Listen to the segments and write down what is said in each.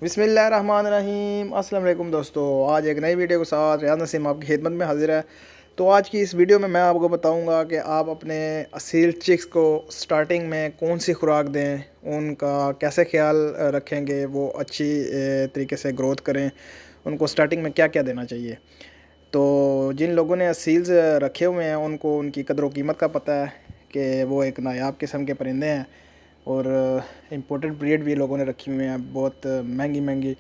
बिस्मिल्लाहिर्रहमानिर्रहीम। अस्सलाम वालेकुम दोस्तों, आज एक नई वीडियो के साथ रियाज नसीम आपकी खिदमत में हाजिर है। तो आज की इस वीडियो में मैं आपको बताऊंगा कि आप अपने असील चिक्स को स्टार्टिंग में कौन सी खुराक दें, उनका कैसे ख्याल रखेंगे, वो अच्छी तरीके से ग्रोथ करें, उनको स्टार्टिंग में क्या क्या देना चाहिए। तो जिन लोगों ने असील्स रखे हुए हैं उनको उनकी कदर कीमत का पता है कि वो एक नायाब किस्म के परिंदे हैं और इम्पोर्टेड ब्रीड भी लोगों ने रखी हुई हैं, बहुत महंगी महंगी,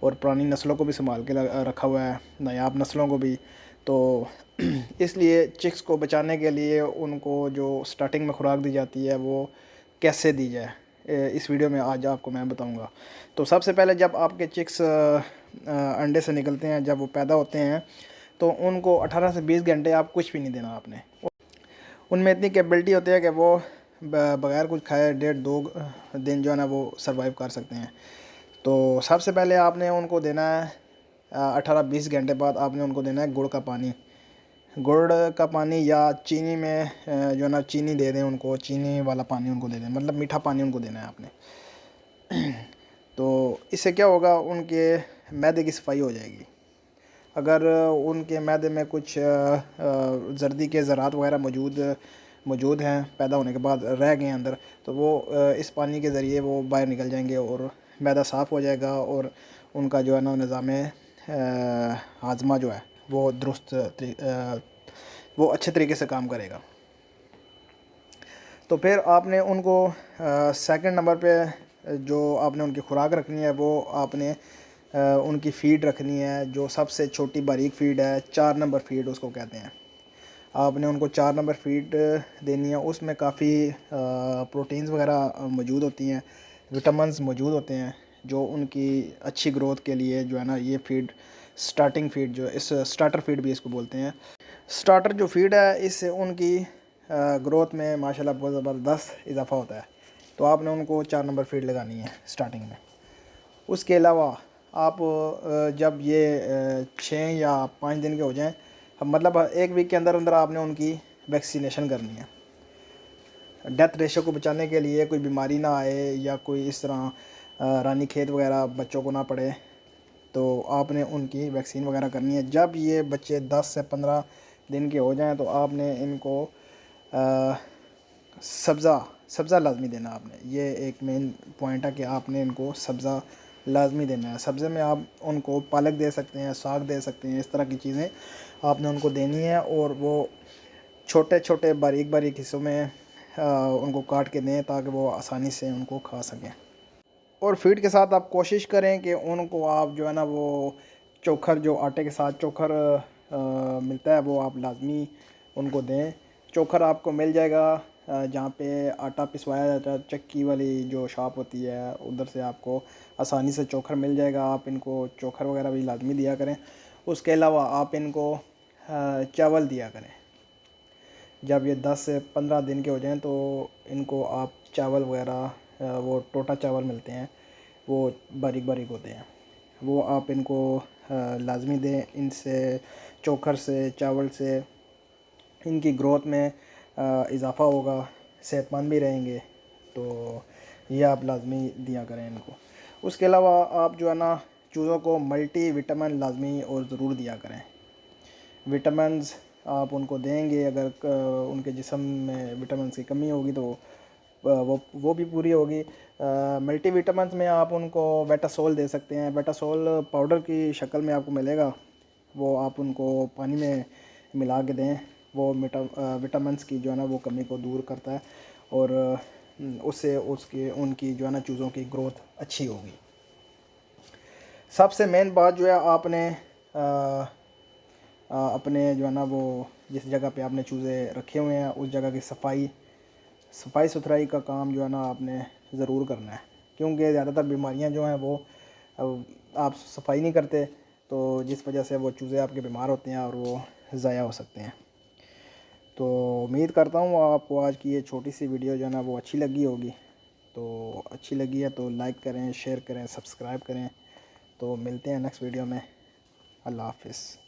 और पुरानी नस्लों को भी संभाल के रखा हुआ है, नायाब नस्लों को भी। तो इसलिए चिक्स को बचाने के लिए उनको जो स्टार्टिंग में खुराक दी जाती है वो कैसे दी जाए, इस वीडियो में आज आपको मैं बताऊंगा। तो सबसे पहले जब आपके चिक्स अंडे से निकलते हैं, जब वो पैदा होते हैं, तो उनको 18 से 20 घंटे आप कुछ भी नहीं देना आपने। उनमें इतनी कैपेबिलिटी होती है कि वो बगैर कुछ खाए 1.5-2 दिन जो है ना वो सरवाइव कर सकते हैं। तो सबसे पहले आपने उनको देना है 18-20 घंटे बाद आपने उनको देना है गुड़ का पानी। गुड़ का पानी या चीनी में जो है ना चीनी दे दें उनको, चीनी वाला पानी उनको दे दें, मतलब मीठा पानी उनको देना है आपने। तो इससे क्या होगा, उनके मैदे की सफाई हो जाएगी। अगर उनके मैदे में कुछ जर्दी के ज़रात वगैरह मौजूद हैं, पैदा होने के बाद रह गए अंदर, तो वो इस पानी के ज़रिए वो बाहर निकल जाएंगे और मैदा साफ़ हो जाएगा और उनका जो है ना निज़ाम हाजमा जो है वो वो अच्छे तरीके से काम करेगा। तो फिर आपने उनको सेकंड नंबर पे जो आपने उनकी खुराक रखनी है वो आपने उनकी फ़ीड रखनी है, जो सबसे छोटी बारीक फ़ीड है, 4 नंबर फ़ीड उसको कहते हैं। आपने उनको 4 नंबर फ़ीड देनी है। उसमें काफ़ी प्रोटीन्स वगैरह मौजूद होती हैं, विटामिन्स मौजूद होते हैं, जो उनकी अच्छी ग्रोथ के लिए जो है ना ये फ़ीड स्टार्टिंग फ़ीड जो इस स्टार्टर फ़ीड भी इसको बोलते हैं। स्टार्टर जो फ़ीड है इससे उनकी ग्रोथ में माशाल्लाह बहुत ज़बरदस्त इजाफ़ा होता है। तो आपने उनको 4 नंबर फ़ीड लगानी है स्टार्टिंग में। उसके अलावा आप जब ये 6 या 5 दिन के हो जाएं, मतलब 1 वीक के अंदर अंदर आपने उनकी वैक्सीनेशन करनी है। डेथ रेशो को बचाने के लिए, कोई बीमारी ना आए या कोई इस तरह रानीखेत वगैरह बच्चों को ना पड़े, तो आपने उनकी वैक्सीन वगैरह करनी है। जब ये बच्चे 10 से 15 दिन के हो जाएं तो आपने इनको सब्ज़ा लाजमी देना। आपने ये एक मेन पॉइंट है कि आपने इनको सब्ज़ा लाजमी देना है। सब्ज़े में आप उनको पालक दे सकते हैं, साग दे सकते हैं, इस तरह की चीज़ें आपने उनको देनी है और वो छोटे छोटे बारीक बारीक हिस्सों में उनको काट के दें ताकि वो आसानी से उनको खा सकें। और फीड के साथ आप कोशिश करें कि उनको आप जो है ना वो चोकर, जो आटे के साथ चोकर मिलता है, वो आप लाजमी उनको दें। चोकर आपको मिल जाएगा जहाँ पे आटा पिसवाया जाता है, चक्की वाली जो शॉप होती है उधर से आपको आसानी से चोकर मिल जाएगा। आप इनको चोकर वगैरह भी लाजमी दिया करें। उसके अलावा आप इनको चावल दिया करें। जब ये 10 से 15 दिन के हो जाएं तो इनको आप चावल वगैरह, वो टोटा चावल मिलते हैं, वो बारीक बारीक होते हैं, वो आप इनको लाजमी दें। इनसे, चोकर से, चावल से इनकी ग्रोथ में इजाफ़ा होगा, सेहतमंद भी रहेंगे। तो ये आप लाजमी दिया करें इनको। उसके अलावा आप जो है ना चूज़ों को मल्टी विटामिन लाजमी और ज़रूर दिया करें। विटामिन्स आप उनको देंगे, अगर उनके जिस्म में विटामिन्स की कमी होगी तो वो भी पूरी होगी। मल्टी विटामिन्स में आप उनको बेटासोल दे सकते हैं। बेटासोल पाउडर की शक्ल में आपको मिलेगा, वो आप उनको पानी में मिला के दें। वो विटामिन्स की जो है ना वो कमी को दूर करता है और उससे उनकी जो है ना चूज़ों की ग्रोथ अच्छी होगी। सबसे मेन बात जो है, आपने अपने जो है ना वो जिस जगह पे आपने चूज़े रखे हुए हैं उस जगह की सफाई सुथराई का काम जो है ना आपने ज़रूर करना है, क्योंकि ज़्यादातर बीमारियां जो हैं वो आप सफाई नहीं करते, तो जिस वजह से वो चूज़े आपके बीमार होते हैं और वो ज़ाया हो सकते हैं। तो उम्मीद करता हूँ आपको आज की ये छोटी सी वीडियो जो है ना वो अच्छी लगी होगी। तो अच्छी लगी है तो लाइक करें, शेयर करें, सब्सक्राइब करें। तो मिलते हैं नेक्स्ट वीडियो में। अल्लाह हाफ़िज़।